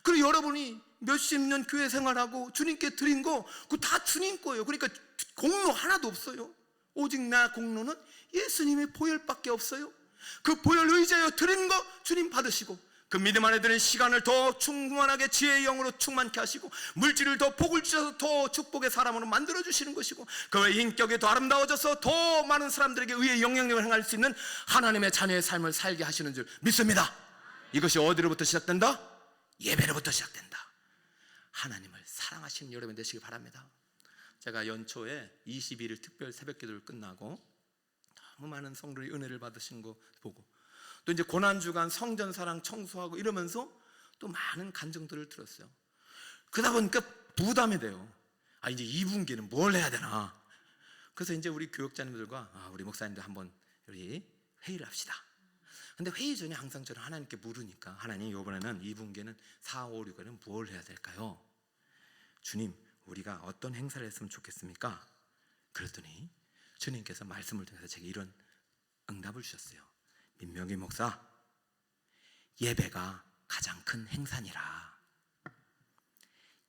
그리고 여러분이 몇십 년 교회 생활하고 주님께 드린 거 그거 다 주님 거예요. 그러니까 공로 하나도 없어요. 오직 나 공로는 예수님의 보혈밖에 없어요. 그 보혈 의지하여 드린 거 주님 받으시고 그 믿음 안에 드는 시간을 더 충만하게 지혜의 영으로 충만케 하시고 물질을 더 복을 주셔서 더 축복의 사람으로 만들어주시는 것이고 그의 인격이 더 아름다워져서 더 많은 사람들에게 의의 영향력을 행할 수 있는 하나님의 자녀의 삶을 살게 하시는 줄 믿습니다. 이것이 어디로부터 시작된다? 예배로부터 시작된다. 하나님을 사랑하시는 여러분 되시기 바랍니다. 제가 연초에 22일 특별 새벽 기도를 끝나고 너무 많은 성도들이 은혜를 받으신 거 보고, 또 이제 고난주간 성전사랑 청소하고 이러면서 또 많은 간증들을 들었어요. 그러다 보니까 부담이 돼요. 이제 2분기는 뭘 해야 되나. 그래서 이제 우리 교역자님들과 우리 목사님들 한번 우리 회의를 합시다. 근데 회의 전에 항상 저는 하나님께 물으니까, 하나님 이번에는 2분기는 4, 5, 6에는 뭘 해야 될까요? 주님, 우리가 어떤 행사를 했으면 좋겠습니까? 그랬더니 주님께서 말씀을 통해서 제게 이런 응답을 주셨어요. 민명기 목사, 예배가 가장 큰 행사니라.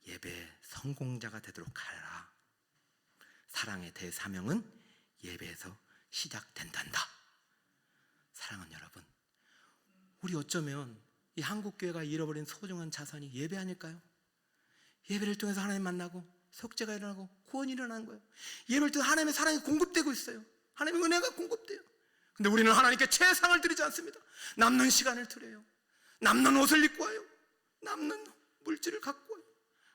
예배 성공자가 되도록 하라. 사랑의 대사명은 예배에서 시작된단다. 사랑하는 여러분, 우리 어쩌면 이 한국교회가 잃어버린 소중한 자산이 예배 아닐까요? 예배를 통해서 하나님 만나고 속죄가 일어나고 구원이 일어나는 거예요. 예배를 통해 하나님의 사랑이 공급되고 있어요. 하나님의 은혜가 공급돼요. 근데 우리는 하나님께 최상을 드리지 않습니다. 남는 시간을 드려요. 남는 옷을 입고 와요. 남는 물질을 갖고 와요.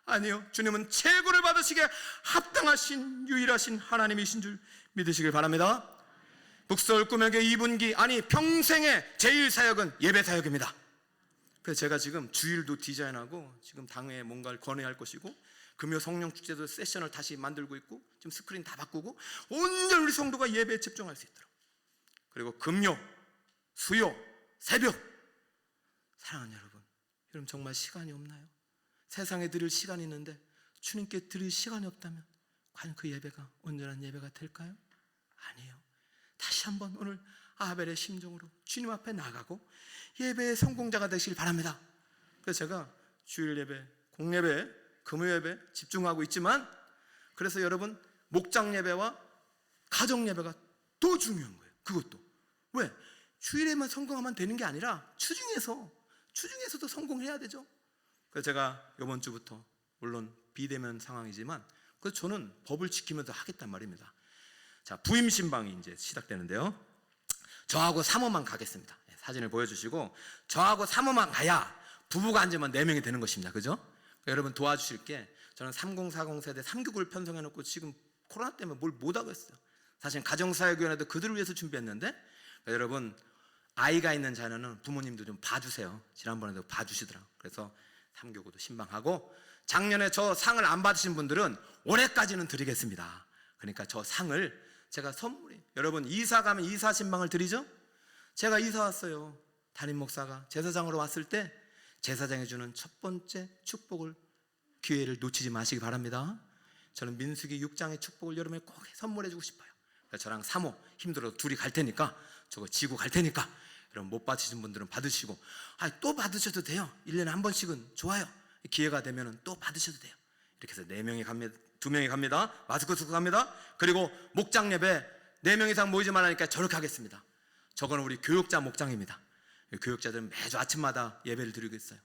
아니요, 주님은 최고를 받으시기에 합당하신 유일하신 하나님이신 줄 믿으시길 바랍니다. 북서울 꿈에게 2분기, 평생의 제일 사역은 예배 사역입니다. 그래서 제가 지금 주일도 디자인하고 지금 당회에 뭔가를 권해야 할 것이고, 금요 성령 축제도 세션을 다시 만들고 있고, 지금 스크린 다 바꾸고 온전히 우리 성도가 예배에 집중할 수 있도록. 그리고 금요, 수요, 새벽. 사랑하는 여러분 정말 시간이 없나요? 세상에 드릴 시간이 있는데 주님께 드릴 시간이 없다면 과연 그 예배가 온전한 예배가 될까요? 아니에요. 다시 한번 오늘 아벨의 심정으로 주님 앞에 나가고 예배의 성공자가 되시길 바랍니다. 그래서 제가 주일 예배, 공예배, 금요 예배 집중하고 있지만, 그래서 여러분 목장 예배와 가정 예배가 더 중요한 거예요. 그것도 왜? 주일에만 성공하면 되는 게 아니라 주중에서도 성공해야 되죠. 그래서 제가 이번 주부터, 물론 비대면 상황이지만 그래서 저는 법을 지키면서 하겠단 말입니다. 자, 부임 신방이 이제 시작되는데요. 저하고 사모만 가겠습니다. 사진을 보여주시고, 저하고 사모만 가야 부부가 앉으면 4명이 되는 것입니다. 그죠? 그러니까 여러분 도와주실 게, 저는 3040 세대 3교구를 편성해놓고 지금 코로나 때문에 뭘 못하고 있어요. 사실 가정사역위원회도 그들을 위해서 준비했는데, 그러니까 여러분 아이가 있는 자녀는 부모님도 좀 봐주세요. 지난번에도 봐주시더라고요. 그래서 3교구도 신방하고, 작년에 저 상을 안 받으신 분들은 올해까지는 드리겠습니다. 그러니까 저 상을 제가 선물이, 여러분 이사 가면 이사 신방을 드리죠? 제가 이사 왔어요. 담임 목사가 제사장으로 왔을 때 제사장이 주는 첫 번째 축복을, 기회를 놓치지 마시기 바랍니다. 저는 민수기 6장의 축복을 여러분에 꼭 선물해 주고 싶어요. 그러니까 저랑 사모 힘들어도 둘이 갈 테니까, 저거 지고 갈 테니까 여러분 못 받으신 분들은 받으시고, 또 받으셔도 돼요. 1년에 한 번씩은 좋아요. 기회가 되면 또 받으셔도 돼요. 이렇게 해서 4명이 갑니다. 2명이 갑니다. 마스크 쓰고 갑니다. 그리고 목장 예배 4명 이상 모이지 말라니까 저렇게 하겠습니다. 저거는 우리 교육자 목장입니다. 교육자들은 매주 아침마다 예배를 드리고 있어요.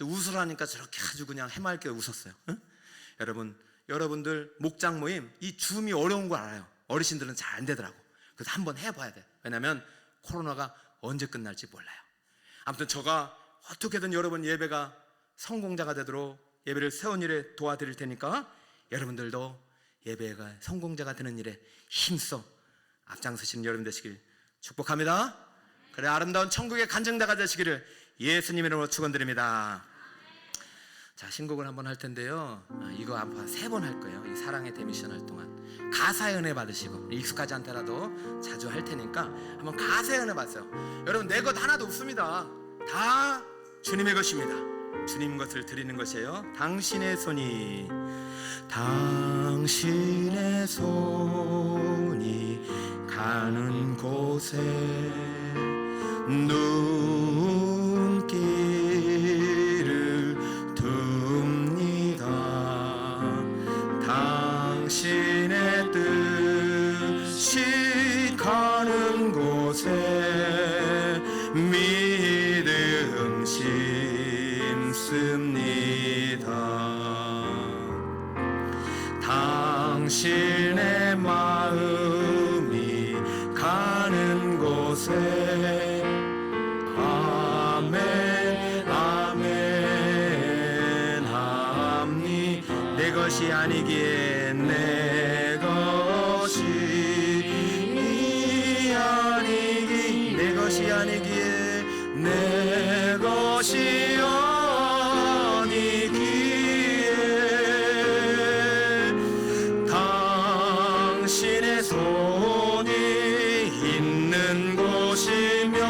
웃으라니까 저렇게 아주 그냥 해맑게 웃었어요. 응? 여러분들 목장 모임, 이 줌이 어려운 걸 알아요. 어르신들은 잘 안 되더라고. 그래서 한번 해봐야 돼. 왜냐면 코로나가 언제 끝날지 몰라요. 아무튼 저가 어떻게든 여러분 예배가 성공자가 되도록 예배를 세운 일에 도와드릴 테니까, 여러분들도 예배가 성공자가 되는 일에 힘써 앞장서시는 여러분 되시길 축복합니다. 그래, 아름다운 천국의 간증자가 되시기를 예수님 이름으로 축원드립니다. 자, 신곡을 한번 할 텐데요. 이거 한번 3번 할 거예요. 이 사랑의 대미션 할 동안 가사의 은혜 받으시고, 익숙하지 않더라도 자주 할 테니까 한번 가사의 은혜 받으세요. 여러분 내 것 하나도 없습니다. 다 주님의 것입니다. 주님 것을 드리는 것이에요. 당신의 손이 가는 곳에 눈길을 둡니다. 당신의 뜻이 가는 곳에 믿음 심습니다. 당신의 마음이 가는 곳에 아멘 아멘 합니다. 내 것이 아니기에 내 것이 아니기 내 것이 아니기에 내 것이 아니기에 당신의 손이 있는 곳이면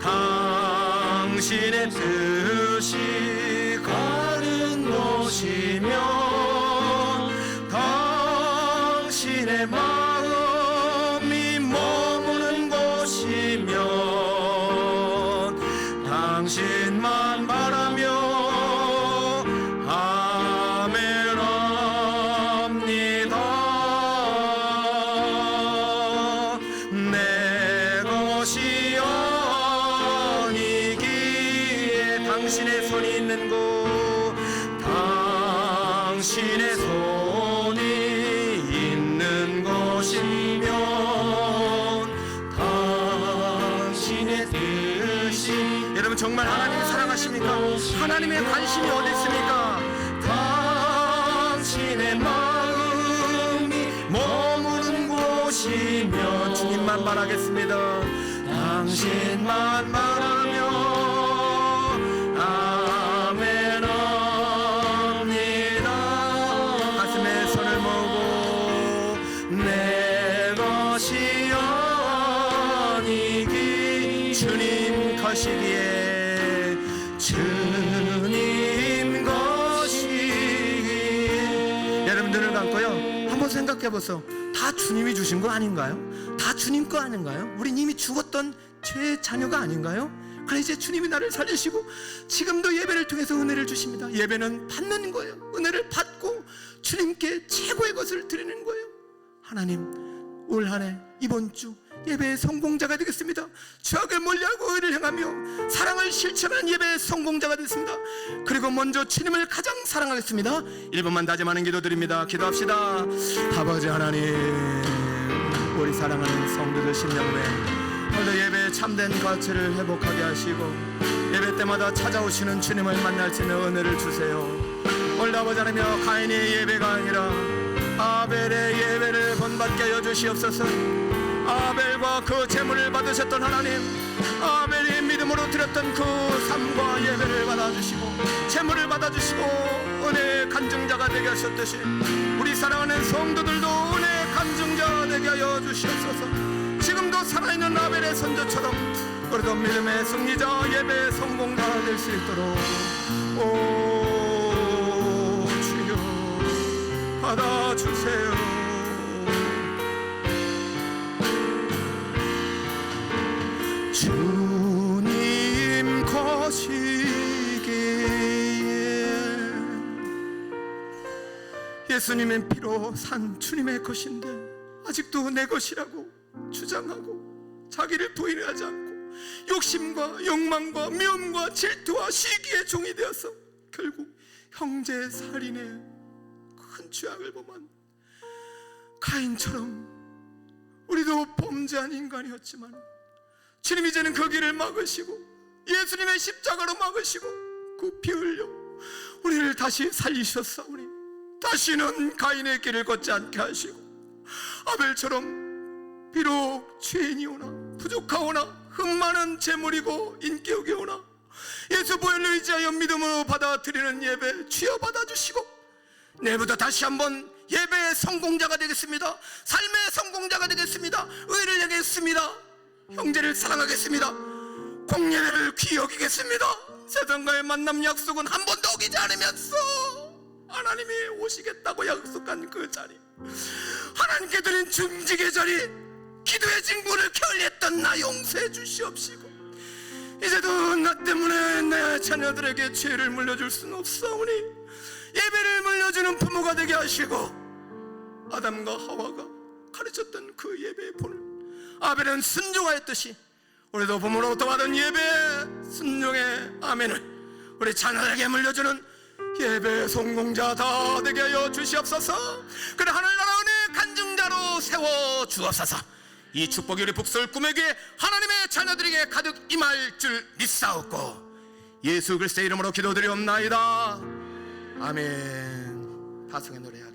당신의 뜻이 가는 곳이면 당신의 마음이 머무는 곳이면 당신만 바라며 아멘합니다. 내 것이 아니기에 당신의 손이 있는 곳 당신의 손이 있는 곳이면 당신의 뜻이 여러분 정말 하나님을 사랑하십니까? 하나님의 관심이 어디 있습니까? 당신의 마음이 머무는 곳이면 주님만 바라겠습니다. 당신만 바라며 아멘합니다. 가슴에 손을 모으고 내 것이 아니기 주님 것이기에 주님 것이기에 여러분 눈을 감고요 한번 생각해보세요. 다 주님이 주신 거 아닌가요? 다 주님 거 아닌가요? 우린 이미 죽었던 죄의 자녀가 아닌가요? 그래 이제 주님이 나를 살리시고 지금도 예배를 통해서 은혜를 주십니다. 예배는 받는 거예요. 은혜를 받고 주님께 최고의 것을 드리는 거예요. 하나님 올 한 해 이번 주 예배의 성공자가 되겠습니다. 죄악을 멀리하고 의를 행하며 사랑을 실천하는 예배의 성공자가 되겠습니다. 그리고 먼저 주님을 가장 사랑하겠습니다. 1분만 다짐하는 기도 드립니다. 기도합시다. 아버지 하나님 우리 사랑하는 성도들 심령에 오늘 예배의 참된 가치를 회복하게 하시고 예배 때마다 찾아오시는 주님을 만날 수 있는 은혜를 주세요. 오늘 아버지 하나님 가인의 예배가 아니라 아벨의 예배를 본받게 하여 주시옵소서. 아벨과 그 제물을 받으셨던 하나님 아벨이 믿음으로 드렸던 그 삶과 예배를 받아주시고 제물을 받아주시고 은혜의 간증자가 되게 하셨듯이 우리 사랑하는 성도들도 은혜의 간증자가 되게 하여 주시옵소서. 지금도 살아있는 아벨의 선조처럼 우리도 믿음의 승리자 예배의 성공자가 될 수 있도록 오 주여 받아주세요. 주님 것이기에 예수님의 피로 산 주님의 것인데 아직도 내 것이라고 주장하고 자기를 부인하지 않고 욕심과 욕망과 미움과 질투와 시기의 종이 되어서 결국 형제 살인의 큰 죄악을 범한 가인처럼 우리도 범죄한 인간이었지만 주님 이제는 그 길을 막으시고 예수님의 십자가로 막으시고 그 피 흘려 우리를 다시 살리셨사오니 다시는 가인의 길을 걷지 않게 하시고 아벨처럼 비록 죄인이오나 부족하오나 흠많은 재물이고 인격이 오나 예수 보혈로 의지하여 믿음으로 받아들이는 예배 주여 받아주시고 내일부터 다시 한번 예배의 성공자가 되겠습니다. 삶의 성공자가 되겠습니다. 의를 행했습니다. 형제를 사랑하겠습니다. 공예배를 귀히 여기겠습니다. 세상과의 만남 약속은 한 번도 어기지 않으면서 하나님이 오시겠다고 약속한 그 자리 하나님께 드린 중직의 자리 기도의 진군을 게을리했던 나 용서해 주시옵시고 이제도 나 때문에 내 자녀들에게 죄를 물려줄 수는 없사오니 예배를 물려주는 부모가 되게 하시고 아담과 하와가 가르쳤던 그 예배의 본을 아벨은 순종하였듯이 우리도 부모로부터 받은 예배의 순종의 아멘을 우리 자녀에게 물려주는 예배의 성공자 다 되게 하여 주시옵소서. 그래 하늘나라 은혜의 간증자로 세워주옵소서. 이 축복이 우리 북서울 꿈에게 하나님의 자녀들에게 가득 임할 줄 믿사옵고 예수 그리스도의 이름으로 기도드리옵나이다. 아멘. 파송의 노래 하겠습니다.